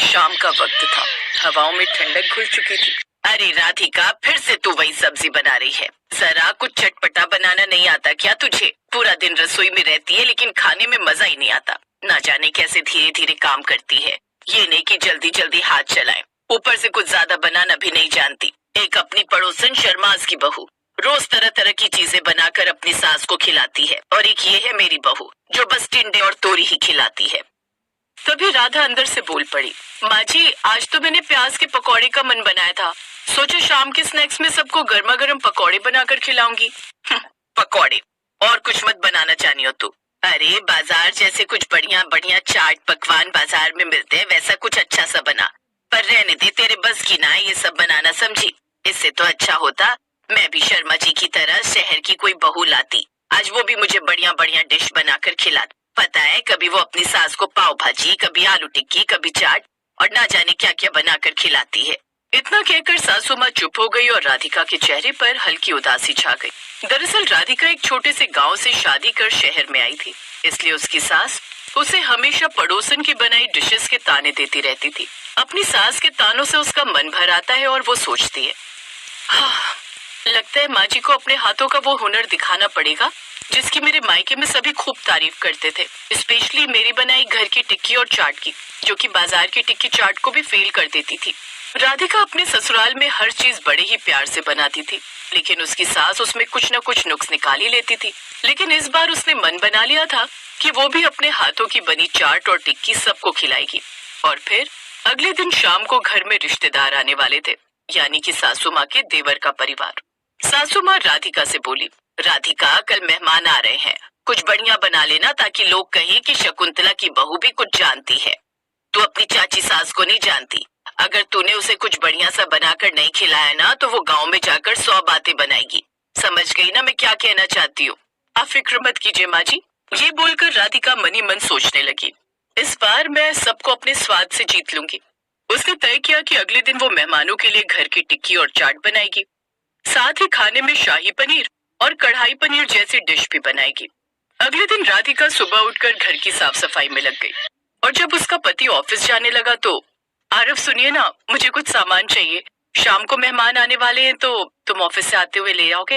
शाम का वक्त था। हवाओं में ठंडक घुल चुकी थी। अरे राधिका, फिर से तू वही सब्जी बना रही है। जरा कुछ चटपटा बनाना नहीं आता क्या तुझे? पूरा दिन रसोई में रहती है लेकिन खाने में मजा ही नहीं आता। ना जाने कैसे धीरे धीरे काम करती है। ये नहीं कि जल्दी जल्दी हाथ चलाए। ऊपर से कुछ ज्यादा बनाना भी नहीं जानती। एक अपनी पड़ोसन शर्माज की बहू रोज तरह तरह की चीजें बनाकर अपनी सास को खिलाती है, और एक ये है मेरी बहू जो बस टिंडे और तोरी ही खिलाती है। तभी राधा अंदर से बोल पड़ी, माँ जी, आज तो मैंने प्याज के पकौड़े का मन बनाया था। सोचा शाम के स्नैक्स में सबको गर्मा गर्म पकौड़े बनाकर खिलाऊंगी। पकौड़े? और कुछ मत बनाना चाहनी हो तू। अरे बाजार जैसे कुछ बढ़िया बढ़िया चाट पकवान बाजार में मिलते हैं, वैसा कुछ अच्छा सा बना। पर रहने दे, तेरे बस की ना ये सब बनाना, समझी? इससे तो अच्छा होता मैं भी शर्मा जी की तरह शहर की कोई बहू लाती। आज वो भी मुझे बढ़िया बढ़िया डिश बनाकर खिलाती। पता है, कभी वो अपनी सास को पाव भाजी, कभी आलू टिक्की, कभी चाट, और ना जाने क्या क्या बनाकर खिलाती है। इतना कहकर सासू माँ चुप हो गई और राधिका के चेहरे पर हल्की उदासी छा गई। दरअसल राधिका एक छोटे से गांव से शादी कर शहर में आई थी, इसलिए उसकी सास उसे हमेशा पड़ोसन की बनाई डिशेस के ताने देती रहती थी। अपनी सास के तानों से उसका मन भर आता है और वो सोचती है, हाँ, लगता है माँ जी को अपने हाथों का वो हुनर दिखाना पड़ेगा जिसकी मेरे मायके में सभी खूब तारीफ करते थे, स्पेशली मेरी बनाई घर की टिक्की और चाट की, जो कि बाजार की टिक्की चाट को भी फेल कर देती थी। राधिका अपने ससुराल में हर चीज बड़े ही प्यार से बनाती थी, लेकिन उसकी सास उसमें कुछ न कुछ नुक्स निकाल ही लेती थी। लेकिन इस बार उसने मन बना लिया था कि वो भी अपने हाथों की बनी चाट और टिक्की सबको खिलाएगी। और फिर अगले दिन शाम को घर में रिश्तेदार आने वाले थे, यानी कि सासू माँ के देवर का परिवार। सासू माँ राधिका से बोली, राधिका, कल मेहमान आ रहे हैं, कुछ बढ़िया बना लेना ताकि लोग कहें कि शकुंतला की बहू भी कुछ जानती है। तू अपनी चाची सास को नहीं जानती। अगर तूने उसे कुछ बढ़िया सा बनाकर नहीं खिलाया ना, तो वो गांव में जाकर 100 बातें बनाएगी। समझ गई ना मैं क्या कहना चाहती हूँ? आप फिक्र मत कीजिए माँ जी। ये बोलकर राधिका मनी मन सोचने लगी, इस बार मैं सबको अपने स्वाद से जीत लूंगी। उसने तय किया कि अगले दिन वो मेहमानों के लिए घर की टिक्की और चाट बनाएगी, साथ ही खाने में शाही पनीर और कढ़ाई पनीर जैसी डिश भी बनाएगी। अगले दिन राधिका सुबह उठकर घर की साफ सफाई में लग गई, और जब उसका पति ऑफिस जाने लगा तो, आरव सुनिए ना, मुझे कुछ सामान चाहिए। शाम को मेहमान आने वाले हैं, तो तुम ऑफिस से आते हुए ले आओगे?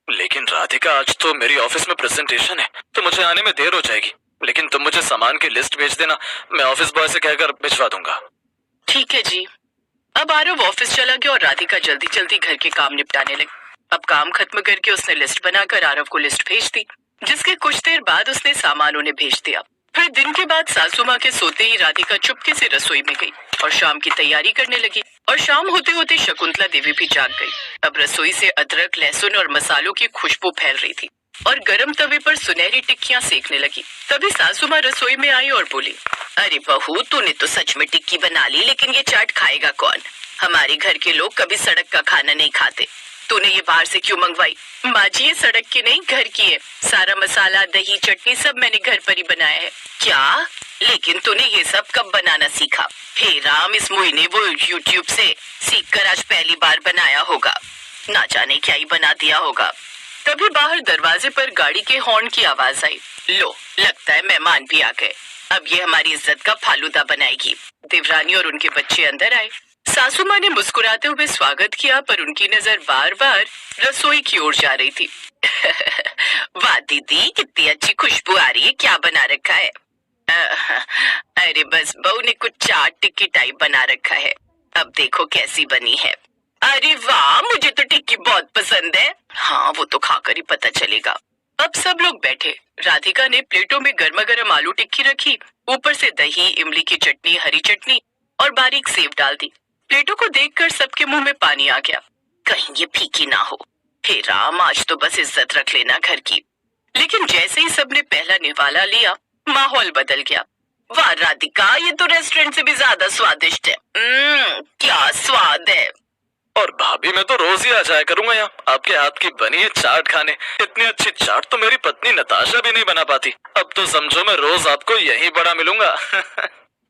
लेकिन राधिका, आज तो मेरी ऑफिस में प्रेजेंटेशन है, तो मुझे आने में देर हो जाएगी। लेकिन तुम मुझे सामान की लिस्ट भेज देना, मैं ऑफिस बॉय से कहकर भिजवा दूंगा। ठीक है जी। अब आरव ऑफिस चला गया और राधिका जल्दी जल्दी घर के काम निपटाने लगी। अब काम खत्म करके उसने लिस्ट बनाकर आरव को लिस्ट भेज दी, जिसके कुछ देर बाद उसने सामान उन्हें भेज दिया। फिर दिन के बाद सासू माँ के सोते ही राधिका चुपके से रसोई में गई और शाम की तैयारी करने लगी। और शाम होते होते शकुंतला देवी भी जाग गई। अब रसोई से अदरक, लहसुन और मसालों की खुशबू फैल रही थी और गरम तवे पर सुनहरी टिक्कियां सेकने लगी। तभी सासू माँ रसोई में आई और बोली, अरे बहू, तूने तो सच में टिक्की बना ली, लेकिन ये चाट खाएगा कौन? हमारे घर के लोग कभी सड़क का खाना नहीं खाते। तूने ये बाहर से क्यों मंगवाई? माँ जी, ये सड़क की नहीं, घर की है। सारा मसाला, दही, चटनी सब मैंने घर पर ही बनाया है। क्या? लेकिन तूने ये सब कब बनाना सीखा? हे राम, इस मुई ने वो यूट्यूब से सीखकर आज पहली बार बनाया होगा। ना जाने क्या ही बना दिया होगा। तभी बाहर दरवाजे पर गाड़ी के हॉर्न की आवाज आई। लो, लगता है मेहमान भी आ गए। अब ये हमारी इज्जत का फालूदा बनाएगी। देवरानी और उनके बच्चे अंदर आए। सासू माँ ने मुस्कुराते हुए स्वागत किया, पर उनकी नजर बार बार रसोई की ओर जा रही थी। वाह दीदी, कितनी अच्छी खुशबू आ रही है। क्या बना रखा है? अरे बस बहू ने कुछ चाट टिक्की टाइप बना रखा है। अब देखो कैसी बनी है। अरे वाह, मुझे तो टिक्की बहुत पसंद है। हाँ, वो तो खाकर ही पता चलेगा। अब सब लोग बैठे। राधिका ने प्लेटों में गर्मा गर्म आलू टिक्की रखी, ऊपर से दही, इमली की चटनी, हरी चटनी और बारीक सेव डाल दी। प्लेटों को देखकर सबके मुंह में पानी आ गया। कहीं ये फीकी ना हो। हे राम, आज तो बस इज्जत रख लेना घर की। लेकिन जैसे ही सबने पहला निवाला लिया, माहौल बदल गया। वाह राधिका, ये तो रेस्टोरेंट से भी ज्यादा स्वादिष्ट है। क्या स्वाद है। और भाभी, मैं तो रोज ही आ जाया करूंगा यहाँ आपके हाथ की बनी है चाट खाने। इतनी अच्छी चाट तो मेरी पत्नी नताशा भी नहीं बना पाती। अब तो समझो मैं रोज आपको यहीं बड़ा मिलूंगा।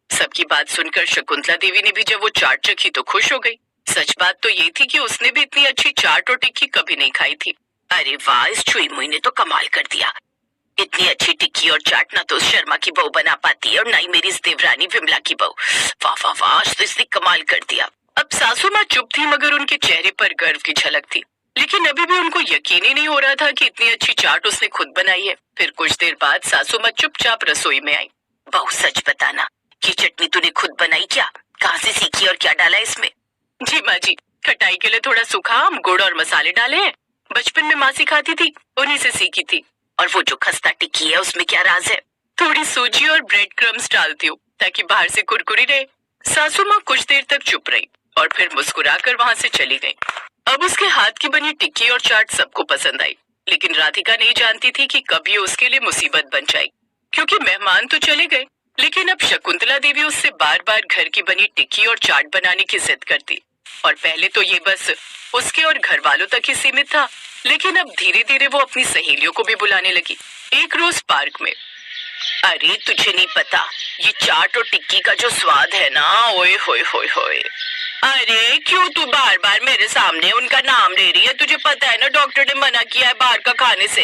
सबकी बात सुनकर शकुंतला देवी ने भी जब वो चाट चखी तो खुश हो गई। सच बात तो ये थी कि उसने भी इतनी अच्छी चाट और टिक्की कभी नहीं खाई थी। अरे वाह, इस छुई मुई ने तो कमाल कर दिया। इतनी अच्छी टिक्की और चाट ना तो उस शर्मा की बहू बना पाती है और ना ही मेरी इस देवरानी विमला की बहू। वाह वाह वाह, आज तो इसने कमाल कर दिया। अब सासू माँ चुप थी मगर उनके चेहरे पर गर्व की झलक थी। लेकिन अभी भी उनको यकीन ही नहीं हो रहा था कि इतनी अच्छी चाट उसने खुद बनाई है। फिर कुछ देर बाद सासू माँ चुपचाप रसोई में आई। बहू सच बताना, ये चटनी तूने खुद बनाई क्या? कहाँ से सीखी और क्या डाला इसमें? जी माँ जी, खटाई के लिए थोड़ा सूखा आम, गुड़ और मसाले डाले हैं। बचपन में माँ सिखाती थी, उन्हीं से सीखी थी। और वो जो खस्ता टिक्की है उसमें क्या राज है? थोड़ी सूजी और ब्रेड क्रम्स डालती हूँ ताकि बाहर से कुरकुरी रहे। सासू माँ कुछ देर तक चुप रही और फिर मुस्कुराकर वहाँ से चली गई। अब उसके हाथ की बनी टिक्की और चाट सबको पसंद आई, लेकिन राधिका नहीं जानती थी कि कभी उसके लिए मुसीबत बन जाए। क्योंकि मेहमान तो चले गए, लेकिन अब शकुंतला देवी उससे बार बार घर की बनी टिक्की और चाट बनाने की जिद करती। और पहले तो ये बस उसके और घर वालों तक ही सीमित था, लेकिन अब धीरे धीरे वो अपनी सहेलियों को भी बुलाने लगी। एक रोज पार्क में, अरे तुझे नहीं पता, ये चाट और टिक्की का जो स्वाद है ना, ओए होए होए होए। अरे क्यों तू बार बार मेरे सामने उनका नाम ले रही है? तुझे पता है ना डॉक्टर ने मना किया है बाहर का खाने से।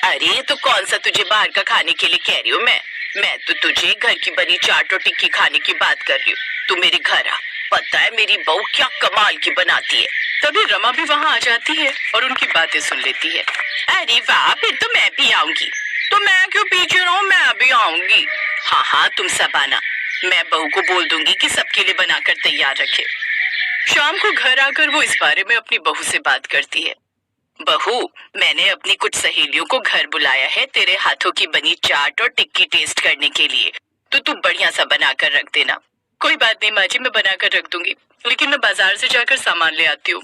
अरे तो कौन सा तुझे बाहर का खाने के लिए कह रही हूँ मैं तो तुझे घर की बनी चाट और टिक्की खाने की बात कर रही हूँ। तू मेरे घर आ, पता है मेरी बहू क्या कमाल की बनाती है। तभी रमा भी वहाँ आ जाती है और उनकी बातें सुन लेती है। अरे वाह, फिर तो मैं भी आऊंगी। तो मैं क्यों पीछे रहूं, मैं भी आऊंगी। हाँ हाँ, तुम सब आना, मैं बहू को बोल दूंगी कि सबके लिए बनाकर तैयार रखे। शाम को घर आकर वो इस बारे में अपनी बहू से बात करती है। बहू, मैंने अपनी कुछ सहेलियों को घर बुलाया है तेरे हाथों की बनी चाट और टिक्की टेस्ट करने के लिए, तो तू बढ़िया सा बनाकर रख देना। कोई बात नहीं माँ जी, मैं बनाकर रख दूंगी, लेकिन मैं बाजार से जाकर सामान ले आती हूँ।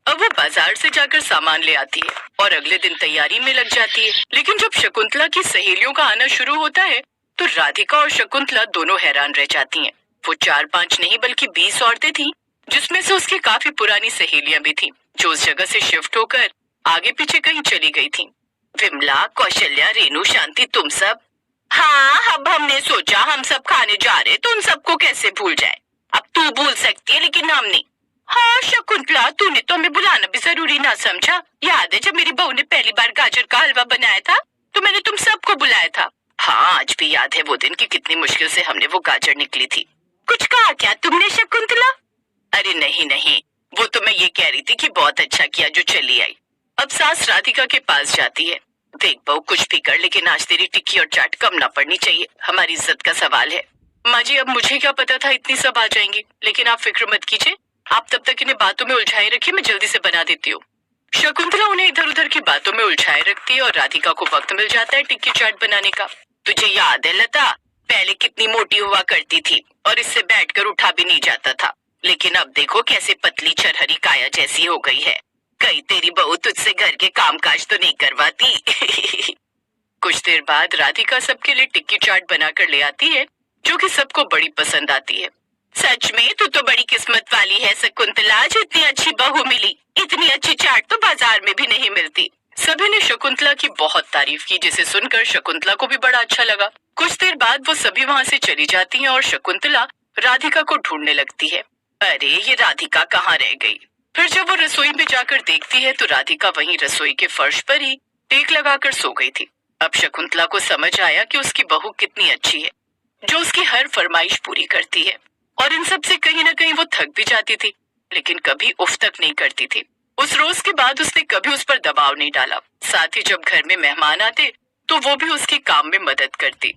अब वो बाजार से जाकर सामान ले आती है और अगले दिन तैयारी में लग जाती है। लेकिन जब शकुंतला की सहेलियों का आना शुरू होता है तो राधिका और शकुंतला दोनों हैरान रह जाती हैं। वो 4-5 नहीं बल्कि 20 औरतें थीं, जिसमें से उसकी काफी पुरानी सहेलियां भी थीं, जो उस जगह से शिफ्ट होकर आगे पीछे कहीं चली गई थीं। विमला, कौशल्या, रेनू, शांति, तुम सब? हाँ, अब हमने सोचा हम सब खाने जा रहे तो उन सबको कैसे भूल जाए। अब तू भूल सकती है लेकिन हम नहीं। हाँ शकुंतला, तूने तो हमें बुलाना भी जरूरी ना समझा। याद है जब मेरी बहू ने पहली बार गाजर का हलवा बनाया था तो मैंने तुम सबको बुलाया था। हाँ, आज भी याद है वो दिन कि कितनी मुश्किल से हमने वो गाजर निकली थी। कुछ कहा क्या तुमने शकुंतला? अरे नहीं नहीं, वो तो मैं ये कह रही थी कि बहुत अच्छा किया जो चली आई। अब सास राधिका के पास जाती है। देख बहू, कुछ भी कर लेकिन आज तेरी टिक्की और चाट कम ना पड़नी चाहिए, हमारी इज्जत का सवाल है। माँ जी, अब मुझे क्या पता था इतनी सब आ जाएंगी, लेकिन आप फिक्र मत कीजिए, आप तब तक इन्हें बातों में उलझाए रखिए, मैं जल्दी से बना देती हूँ। शकुंतला उन्हें इधर उधर की बातों में उलझाए रखती है और राधिका को वक्त मिल जाता है टिक्की चाट बनाने का। तुझे याद है लता, पहले कितनी मोटी हुआ करती थी और इससे बैठकर उठा भी नहीं जाता था, लेकिन अब देखो कैसे पतली छरहरी काया जैसी हो गई है। कहीं तेरी बहू तुझसे घर के कामकाज तो नहीं करवाती। कुछ देर बाद राधिका सबके लिए टिक्की चाट बनाकर ले आती है, जो कि सबको बड़ी पसंद आती है। सच में तू तो बड़ी किस्मत वाली है शकुंतला, जो इतनी अच्छी बहू मिली। इतनी अच्छी चाट तो बाजार में भी नहीं मिलती। सभी ने शकुंतला की बहुत तारीफ की, जिसे सुनकर शकुंतला को भी बड़ा अच्छा लगा। कुछ देर बाद वो सभी वहाँ से चली जाती हैं और शकुंतला राधिका को ढूंढने लगती है। अरे ये राधिका कहाँ रह गई? फिर जब वो रसोई में जाकर देखती है तो राधिका वहीं रसोई के फर्श पर ही टेक लगाकर सो गई थी। अब शकुंतला को समझ आया कि उसकी बहू कितनी अच्छी है, जो उसकी हर फरमाइश पूरी करती है। और इन सब से कहीं ना कहीं वो थक भी जाती थी, लेकिन कभी उफ तक नहीं करती थी। उस रोज के बाद उसने कभी उस पर दबाव नहीं डाला। साथ ही जब घर में मेहमान आते तो वो भी उसके काम में मदद करती।